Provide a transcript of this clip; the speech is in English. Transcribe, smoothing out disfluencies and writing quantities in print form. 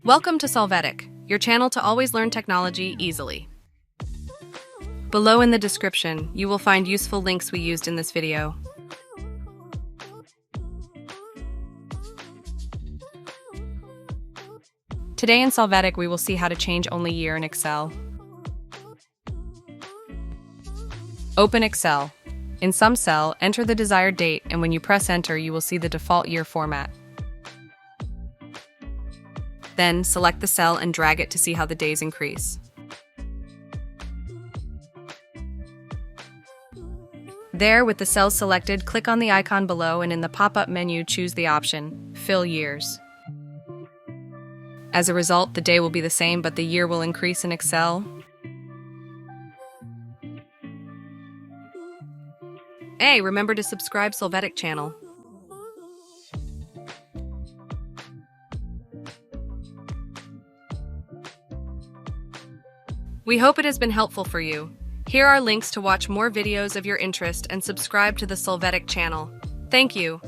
Welcome to Solvetic, your channel to always learn technology easily. Below in the description, you will find useful links we used in this video. Today in Solvetic, we will see how to change only year in Excel. Open Excel. In some cell, enter the desired date, and when you press enter, you will see the default year format. Then, select the cell and drag it to see how the days increase. There, with the cells selected, click on the icon below and in the pop-up menu choose the option, Fill Years. As a result, the day will be the same, but the year will increase in Excel. Hey, remember to subscribe Solvetic channel. We hope it has been helpful for you. Here are links to watch more videos of your interest and subscribe to the Solvetic channel. Thank you.